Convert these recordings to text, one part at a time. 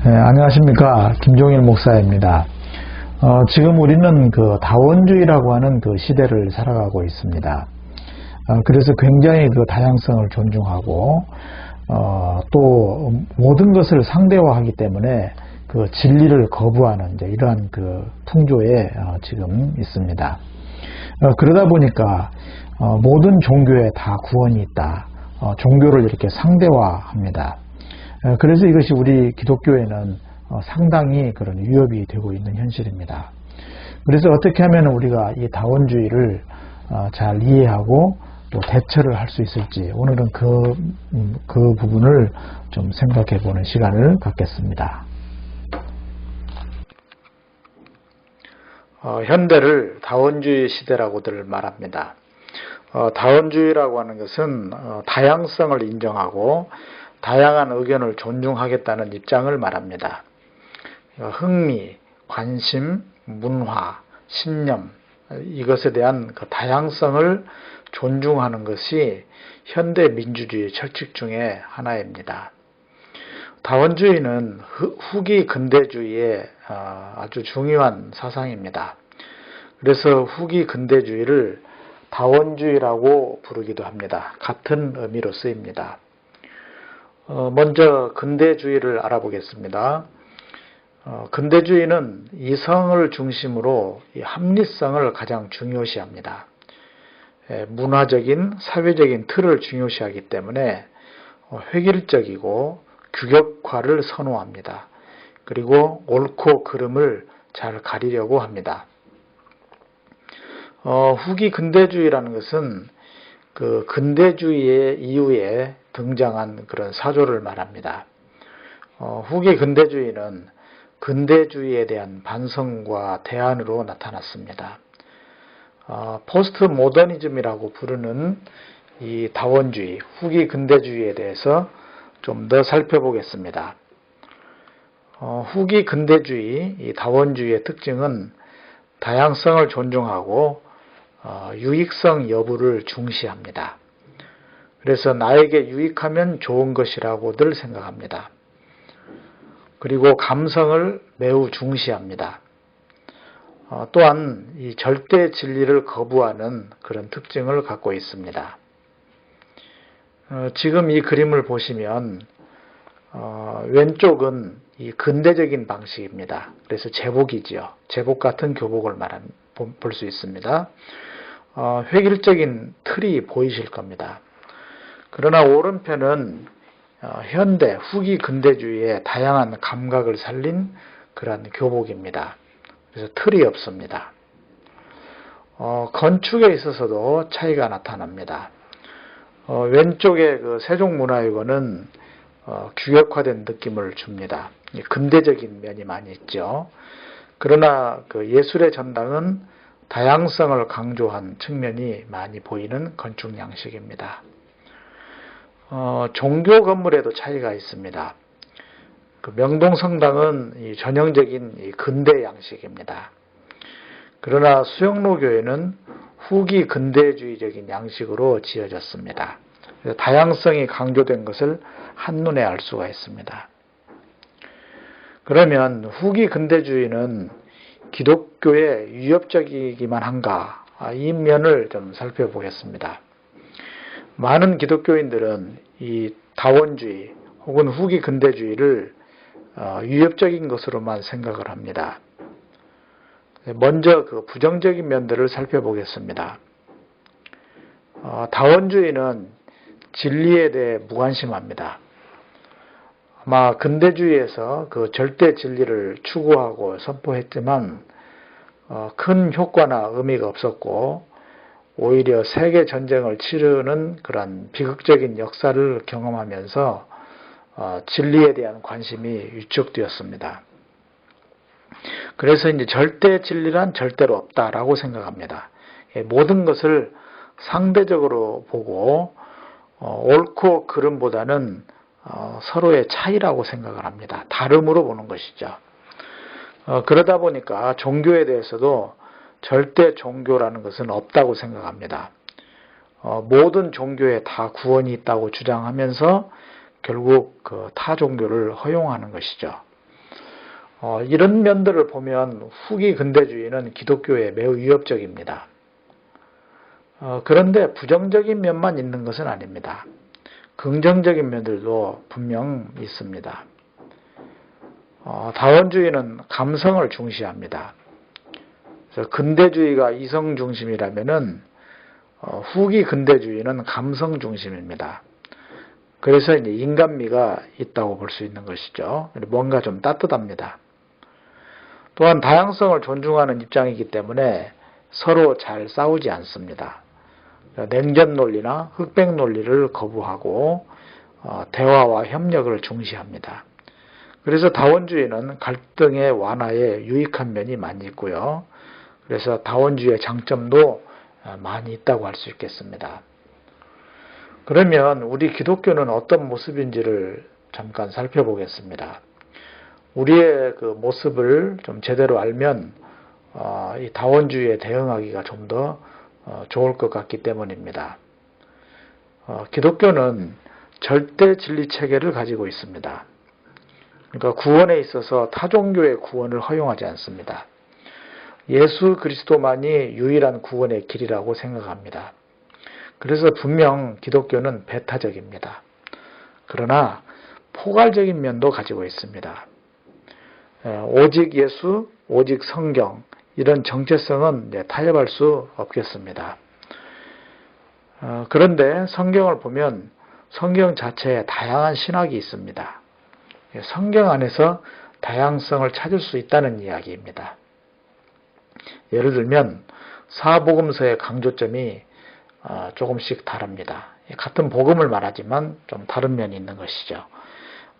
네, 안녕하십니까. 김종일 목사입니다. 지금 우리는 그 다원주의라고 하는 그 시대를 살아가고 있습니다. 그래서 굉장히 그 다양성을 존중하고, 또 모든 것을 상대화하기 때문에 그 진리를 거부하는 이제 이러한 그 풍조에 지금 있습니다. 그러다 보니까 모든 종교에 다 구원이 있다. 종교를 이렇게 상대화합니다. 그래서 이것이 우리 기독교에는 상당히 그런 위협이 되고 있는 현실입니다. 그래서 어떻게 하면 우리가 이 다원주의를 잘 이해하고 또 대처를 할 수 있을지 오늘은 그 부분을 좀 생각해 보는 시간을 갖겠습니다. 현대를 다원주의 시대라고들 말합니다. 다원주의라고 하는 것은 다양성을 인정하고 다양한 의견을 존중하겠다는 입장을 말합니다. 흥미, 관심, 문화, 신념 이것에 대한 그 다양성을 존중하는 것이 현대 민주주의 철칙 중에 하나입니다. 다원주의는 후기 근대주의의 아주 중요한 사상입니다. 그래서 후기 근대주의를 다원주의라고 부르기도 합니다. 같은 의미로 쓰입니다. 먼저 근대주의를 알아보겠습니다. 근대주의는 이성을 중심으로 합리성을 가장 중요시합니다. 문화적인, 사회적인 틀을 중요시하기 때문에 획일적이고 규격화를 선호합니다. 그리고 옳고 그름을 잘 가리려고 합니다. 후기 근대주의라는 것은 그 근대주의의 이후에 등장한 그런 사조를 말합니다. 후기 근대주의는 근대주의에 대한 반성과 대안으로 나타났습니다. 포스트 모더니즘이라고 부르는 이 다원주의, 후기 근대주의에 대해서 좀 더 살펴보겠습니다. 후기 근대주의, 이 다원주의의 특징은 다양성을 존중하고 유익성 여부를 중시합니다. 그래서 나에게 유익하면 좋은 것이라고들 생각합니다. 그리고 감성을 매우 중시합니다. 또한 이 절대 진리를 거부하는 그런 특징을 갖고 있습니다. 지금 이 그림을 보시면 왼쪽은 이 근대적인 방식입니다. 그래서 제복이지요. 제복 같은 교복을 볼 수 있습니다. 획일적인 틀이 보이실 겁니다. 그러나 오른편은 현대 후기 근대주의의 다양한 감각을 살린 그런 교복입니다. 그래서 틀이 없습니다. 건축에 있어서도 차이가 나타납니다. 왼쪽의 그 세종문화회관은 규격화된 느낌을 줍니다. 근대적인 면이 많이 있죠. 그러나 그 예술의 전당은 다양성을 강조한 측면이 많이 보이는 건축 양식입니다. 종교 건물에도 차이가 있습니다. 그 명동성당은 이 전형적인 이 근대 양식입니다. 그러나 수영로교회는 후기 근대주의적인 양식으로 지어졌습니다. 다양성이 강조된 것을 한눈에 알 수가 있습니다. 그러면 후기 근대주의는 기독교에 위협적이기만 한가? 이 면을 좀 살펴보겠습니다. 많은 기독교인들은 이 다원주의 혹은 후기 근대주의를 위협적인 것으로만 생각을 합니다. 먼저 그 부정적인 면들을 살펴보겠습니다. 다원주의는 진리에 대해 무관심합니다. 아마 근대주의에서 그 절대 진리를 추구하고 선포했지만 큰 효과나 의미가 없었고 오히려 세계 전쟁을 치르는 그런 비극적인 역사를 경험하면서 진리에 대한 관심이 위축되었습니다. 그래서 이제 절대 진리란 절대로 없다라고 생각합니다. 모든 것을 상대적으로 보고 옳고 그름보다는 서로의 차이라고 생각을 합니다. 다름으로 보는 것이죠. 그러다 보니까 종교에 대해서도 절대 종교라는 것은 없다고 생각합니다. 모든 종교에 다 구원이 있다고 주장하면서 결국 그 타 종교를 허용하는 것이죠. 이런 면들을 보면 후기 근대주의는 기독교에 매우 위협적입니다. 그런데 부정적인 면만 있는 것은 아닙니다. 긍정적인 면들도 분명 있습니다. 다원주의는 감성을 중시합니다. 그래서 근대주의가 이성 중심이라면은 후기 근대주의는 감성 중심입니다. 그래서 이제 인간미가 있다고 볼 수 있는 것이죠. 뭔가 좀 따뜻합니다. 또한 다양성을 존중하는 입장이기 때문에 서로 잘 싸우지 않습니다. 냉전 논리나 흑백 논리를 거부하고 대화와 협력을 중시합니다. 그래서 다원주의는 갈등의 완화에 유익한 면이 많이 있고요. 그래서 다원주의의 장점도 많이 있다고 할 수 있겠습니다. 그러면 우리 기독교는 어떤 모습인지를 잠깐 살펴보겠습니다. 우리의 그 모습을 좀 제대로 알면 이 다원주의에 대응하기가 좀 더 좋을 것 같기 때문입니다. 기독교는 절대 진리 체계를 가지고 있습니다. 그러니까 구원에 있어서 타종교의 구원을 허용하지 않습니다. 예수 그리스도만이 유일한 구원의 길이라고 생각합니다. 그래서 분명 기독교는 배타적입니다. 그러나 포괄적인 면도 가지고 있습니다. 오직 예수, 오직 성경 이런 정체성은 타협할 수 없겠습니다. 그런데 성경을 보면 성경 자체에 다양한 신학이 있습니다. 성경 안에서 다양성을 찾을 수 있다는 이야기입니다. 예를 들면 사복음서의 강조점이 조금씩 다릅니다. 같은 복음을 말하지만 좀 다른 면이 있는 것이죠.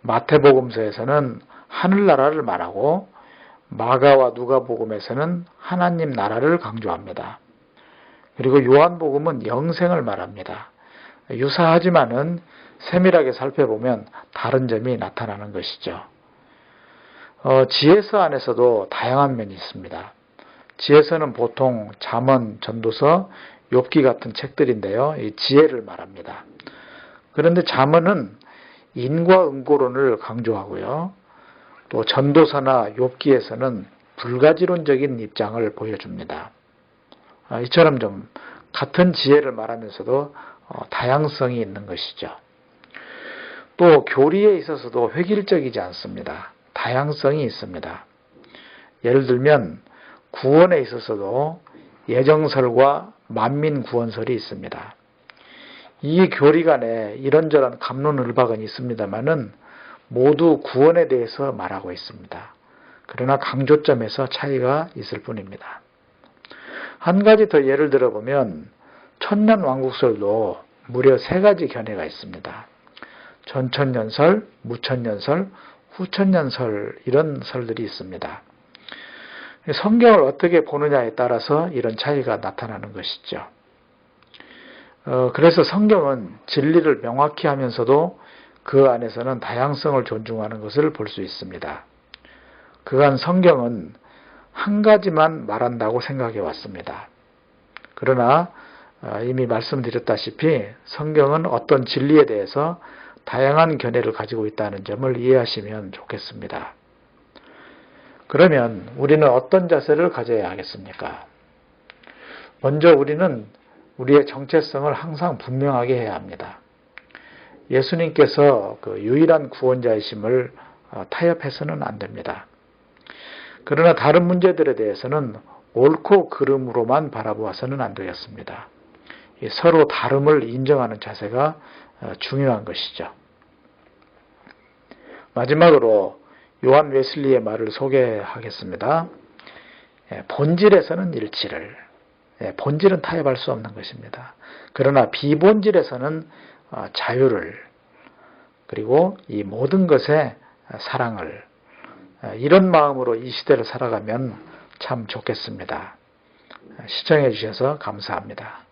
마태복음서에서는 하늘나라를 말하고 마가와 누가복음에서는 하나님 나라를 강조합니다. 그리고 요한복음은 영생을 말합니다. 유사하지만은 세밀하게 살펴보면 다른 점이 나타나는 것이죠. 지혜서 안에서도 다양한 면이 있습니다. 지혜서는 보통 잠언, 전도서, 욥기 같은 책들인데요. 이 지혜를 말합니다. 그런데 잠언은 인과 응고론을 강조하고요. 또 전도서나 욥기에서는 불가지론적인 입장을 보여줍니다. 이처럼 좀 같은 지혜를 말하면서도 다양성이 있는 것이죠. 또 교리에 있어서도 획일적이지 않습니다. 다양성이 있습니다. 예를 들면 구원에 있어서도 예정설과 만민구원설이 있습니다. 이 교리 간에 이런저런 갑론을박은 있습니다만은 모두 구원에 대해서 말하고 있습니다. 그러나 강조점에서 차이가 있을 뿐입니다. 한 가지 더 예를 들어보면 천년왕국설도 무려 3가지 견해가 있습니다. 전천년설, 무천년설, 후천년설 이런 설들이 있습니다. 성경을 어떻게 보느냐에 따라서 이런 차이가 나타나는 것이죠. 그래서 성경은 진리를 명확히 하면서도 그 안에서는 다양성을 존중하는 것을 볼 수 있습니다. 그간 성경은 한 가지만 말한다고 생각해 왔습니다. 그러나 이미 말씀드렸다시피 성경은 어떤 진리에 대해서 다양한 견해를 가지고 있다는 점을 이해하시면 좋겠습니다. 그러면 우리는 어떤 자세를 가져야 하겠습니까? 먼저 우리는 우리의 정체성을 항상 분명하게 해야 합니다. 예수님께서 그 유일한 구원자이심을 타협해서는 안 됩니다. 그러나 다른 문제들에 대해서는 옳고 그름으로만 바라보아서는 안 되겠습니다. 서로 다름을 인정하는 자세가 중요한 것이죠. 마지막으로 요한 웨슬리의 말을 소개하겠습니다. 본질에서는 일치를, 본질은 타협할 수 없는 것입니다. 그러나 비본질에서는 자유를, 그리고 이 모든 것에 사랑을, 이런 마음으로 이 시대를 살아가면 참 좋겠습니다. 시청해 주셔서 감사합니다.